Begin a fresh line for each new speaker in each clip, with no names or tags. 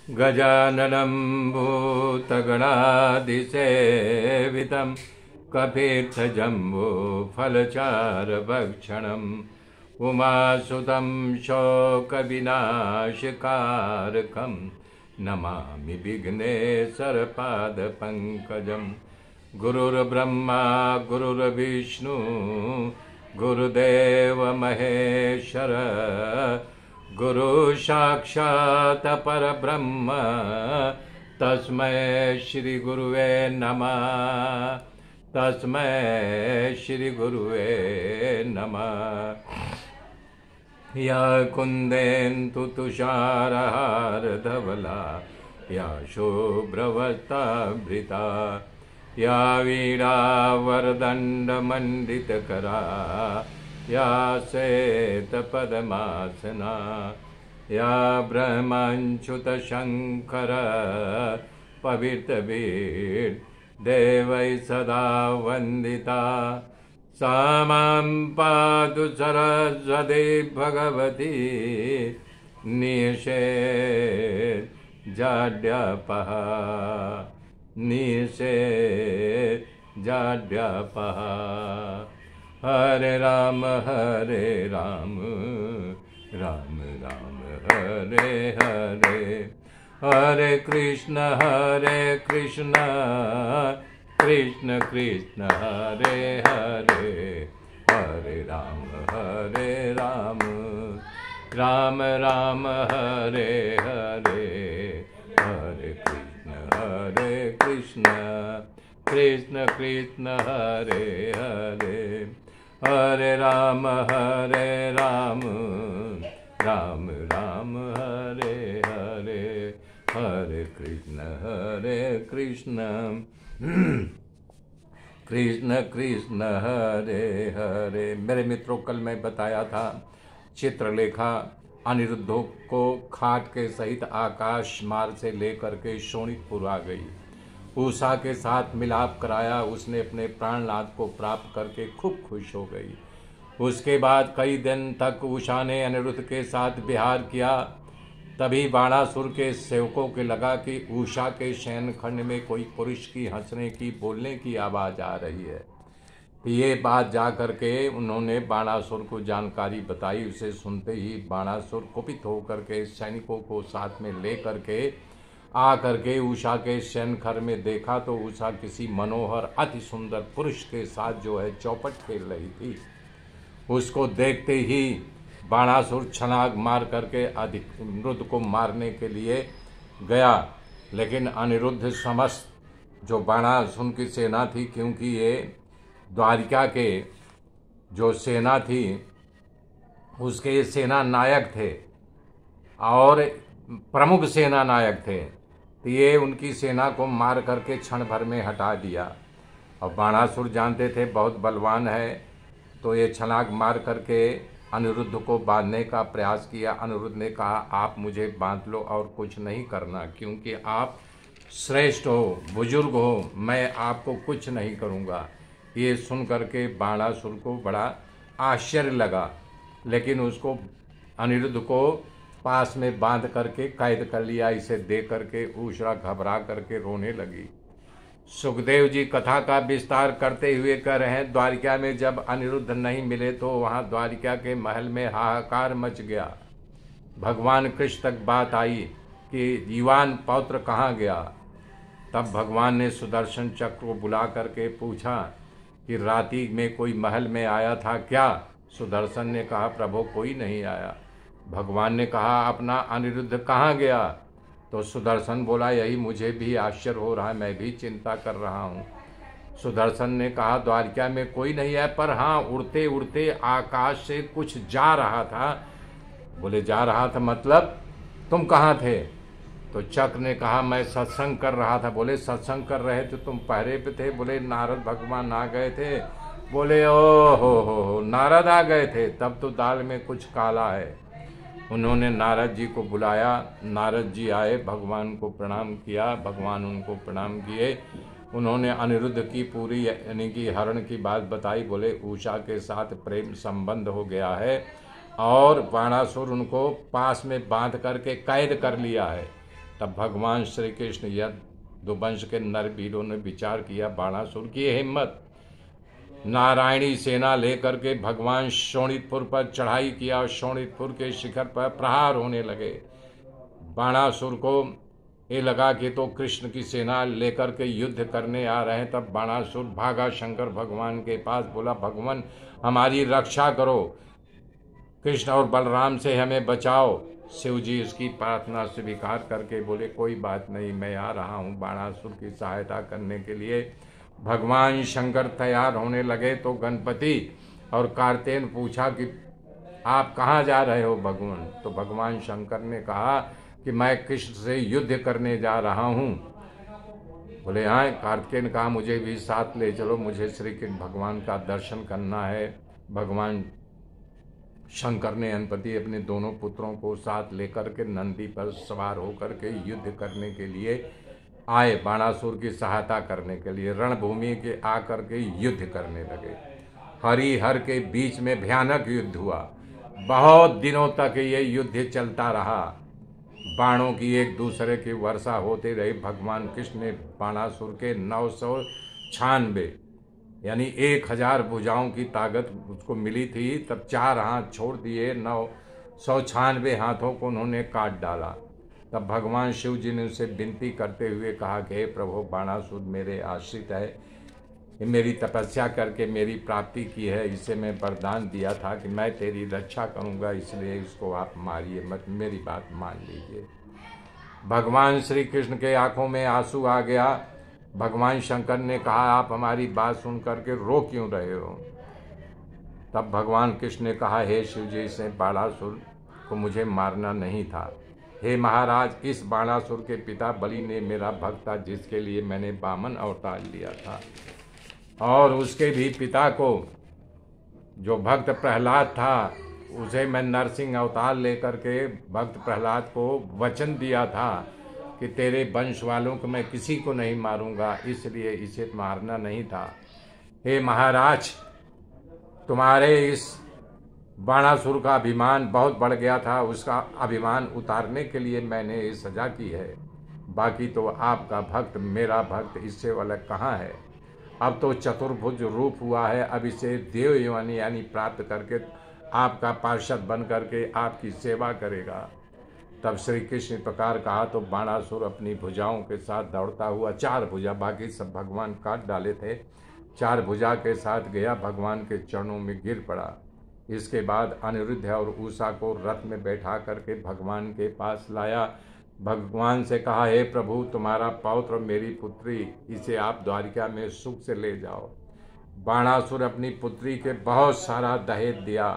गजाननं भूतगणादिसेवितं कपीर्थजम्बूफलचारभक्षणम् उमासुतं शोकविनाशकारकं नमामि विघ्नेश्वरपादपङ्कजं। गुरुर्ब्रह्मा गुरुर्विष्णु गुरुदेव महेश्वर गुरु साक्षात् परब्रह्म तस्मै श्री गुरुवे नमः। तस्मै श्री गुरुवे नमः। या कुन्देन्दु तुषारहारधवला या शुभ्रवस्त्रावृता या वीणावरदण्डमण्डितकरा या श्वेतपद्मासना या ब्रह्मच्युतशङ्कर पवित्रवीर्देवै सदा वन्दिता सा मां पातु सरस्वती भगवती निषेधाढ्यपः निषेधाढ्यपः। हरे राम राम राम हरे हरे हरे कृष्ण कृष्ण कृष्ण हरे हरे हरे राम राम राम हरे हरे हरे कृष्ण कृष्ण कृष्ण हरे हरे हरे राम राम राम हरे हरे हरे कृष्ण कृष्ण कृष्ण हरे हरे। मेरे मित्रों, कल मैं बताया था चित्रलेखा अनिरुद्ध को खाट के सहित आकाश मार्ग से लेकर के शोणितपुर आ गई। उषा के साथ मिलाप कराया, उसने अपने प्राणनाथ को प्राप्त करके खूब खुश हो गई। उसके बाद कई दिन तक उषा ने अनिरुद्ध के साथ विहार किया। तभी बाणासुर के सेवकों के लगा कि उषा के शयन खंड में कोई पुरुष की हंसने की बोलने की आवाज़ आ रही है। ये बात जा करके उन्होंने बाणासुर को जानकारी बताई। उसे सुनते ही बाणासुर कुपित होकर के सैनिकों को साथ में ले करके आ करके उषा के शयनखर में देखा तो उषा किसी मनोहर अति सुंदर पुरुष के साथ जो है चौपट खेल रही थी। उसको देखते ही बाणासुर छलांग मार करके अनिरुद्ध को मारने के लिए गया, लेकिन अनिरुद्ध समस्त जो बाणासुर की सेना थी, क्योंकि ये द्वारिका के जो सेना थी उसके सेना नायक थे और प्रमुख सेना नायक थे, तो ये उनकी सेना को मार करके क्षण भर में हटा दिया। और बाणासुर जानते थे बहुत बलवान है, तो ये छलांग मार करके अनिरुद्ध को बांधने का प्रयास किया। अनिरुद्ध ने कहा, आप मुझे बांध लो और कुछ नहीं करना, क्योंकि आप श्रेष्ठ हो, बुजुर्ग हो, मैं आपको कुछ नहीं करूँगा। ये सुन करके बाणासुर को बड़ा आश्चर्य लगा, लेकिन उसको अनिरुद्ध को पास में बांध करके कैद कर लिया। इसे देख करके उषा घबरा करके रोने लगी। सुखदेव जी कथा का विस्तार करते हुए कह रहे हैं, द्वारिका में जब अनिरुद्ध नहीं मिले तो वहाँ द्वारिका के महल में हाहाकार मच गया। भगवान कृष्ण तक बात आई कि जीवान पौत्र कहाँ गया। तब भगवान ने सुदर्शन चक्र को बुला करके पूछा कि राति में कोई महल में आया था क्या। सुदर्शन ने कहा, प्रभु कोई नहीं आया। भगवान ने कहा, अपना अनिरुद्ध कहाँ गया। तो सुदर्शन बोला, यही मुझे भी आश्चर्य हो रहा है, मैं भी चिंता कर रहा हूँ। सुदर्शन ने कहा, द्वारिका में कोई नहीं है, पर हाँ उड़ते उड़ते आकाश से कुछ जा रहा था। बोले जा रहा था मतलब तुम कहाँ थे। तो चक्र ने कहा, मैं सत्संग कर रहा था। बोले सत्संग कर रहे थे, तुम पहरे पे थे। बोले नारद भगवान आ गए थे। बोले ओ हो नारद आ गए थे, तब तो दाल में कुछ काला है। उन्होंने नारद जी को बुलाया। नारद जी आए, भगवान को प्रणाम किया। भगवान उनको प्रणाम किए। उन्होंने अनिरुद्ध की पूरी यानी कि हरण की बात बताई। बोले उषा के साथ प्रेम संबंध हो गया है और बाणासुर उनको पास में बांध करके कैद कर लिया है। तब भगवान श्री कृष्ण यदुवंश के नर वीरों ने विचार किया, बाणासुर की हिम्मत। नारायणी सेना लेकर के भगवान शोणितपुर पर चढ़ाई किया और शोणितपुर के शिखर पर प्रहार होने लगे। बाणासुर को ये लगा कि तो कृष्ण की सेना लेकर के युद्ध करने आ रहे हैं। तब बाणासुर भागा शंकर भगवान के पास, बोला, भगवान हमारी रक्षा करो, कृष्ण और बलराम से हमें बचाओ। शिव जी उसकी प्रार्थना स्वीकार करके बोले, कोई बात नहीं, मैं आ रहा हूँ बाणासुर की सहायता करने के लिए। भगवान शंकर तैयार होने लगे तो गणपति और कार्तिकेय पूछा कि आप कहाँ जा रहे हो भगवान? तो भगवान शंकर ने कहा कि मैं कृष्ण से युद्ध करने जा रहा हूँ। बोले, हाँ। कार्तिकेय ने कहा, मुझे भी साथ ले चलो, मुझे श्री कृष्ण भगवान का दर्शन करना है। भगवान शंकर ने गणपति अपने दोनों पुत्रों को साथ लेकर के नंदी पर सवार होकर के युद्ध करने के लिए आए, बाणासुर की सहायता करने के लिए। रणभूमि के आकर के युद्ध करने लगे। हरिहर के बीच में भयानक युद्ध हुआ। बहुत दिनों तक ये युद्ध चलता रहा। बाणों की एक दूसरे की वर्षा होते रही। भगवान कृष्ण ने बाणासुर के 996 यानी 1000 भुजाओं की ताकत उसको मिली थी, तब 4 हाथ छोड़ दिए, 996 हाथों को उन्होंने काट डाला। तब भगवान शिव जी ने उनसे विनती करते हुए कहा कि हे प्रभु, बाणासुर मेरे आश्रित है, ये मेरी तपस्या करके मेरी प्राप्ति की है, इसे मैं वरदान दिया था कि मैं तेरी रक्षा करूंगा, इसलिए इसको आप मारिए मत, मेरी बात मान लीजिए। भगवान श्री कृष्ण के आंखों में आंसू आ गया। भगवान शंकर ने कहा, आप हमारी बात सुन करके रो क्यों रहे हो? तब भगवान कृष्ण ने कहा, हे शिव जी, इसे बाणासुर को मुझे मारना नहीं था। हे महाराज, इस बाणासुर के पिता बलि ने मेरा भक्त था, जिसके लिए मैंने वामन अवतार लिया था, और उसके भी पिता को, जो भक्त प्रहलाद था, उसे मैं नरसिंह अवतार लेकर के भक्त प्रहलाद को वचन दिया था कि तेरे वंश वालों को मैं किसी को नहीं मारूंगा, इसलिए इसे मारना नहीं था। हे महाराज, तुम्हारे इस बाणासुर का अभिमान बहुत बढ़ गया था, उसका अभिमान उतारने के लिए मैंने ये सजा की है। बाकी तो आपका भक्त, मेरा भक्त, इससे अलग कहाँ है? अब तो चतुर्भुज रूप हुआ है, अब इसे देव योनि यानी प्राप्त करके आपका पार्षद बन करके आपकी सेवा करेगा। तब श्री कृष्ण प्रकार कहा तो बाणासुर अपनी भुजाओं के साथ दौड़ता हुआ, 4 भुजा, बाकी सब भगवान काट डाले थे, 4 भुजा के साथ गया, भगवान के चरणों में गिर पड़ा। इसके बाद अनिरुद्ध और उषा को रथ में बैठा करके भगवान के पास लाया। भगवान से कहा, हे प्रभु, तुम्हारा पौत्र मेरी पुत्री, इसे आप द्वारिका में सुख से ले जाओ। बाणासुर अपनी पुत्री के बहुत सारा दहेज दिया,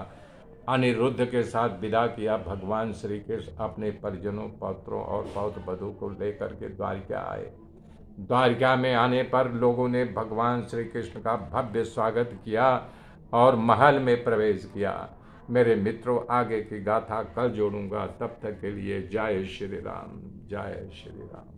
अनिरुद्ध के साथ विदा किया। भगवान श्री कृष्ण अपने परिजनों, पौत्रों और पौत्र वधू को लेकर के द्वारिका आए। द्वारिका में आने पर लोगों ने भगवान श्री कृष्ण का भव्य स्वागत किया और महल में प्रवेश किया। मेरे मित्रों, आगे की गाथा कल जोड़ूंगा, तब तक के लिए जय श्री राम, जय श्री राम।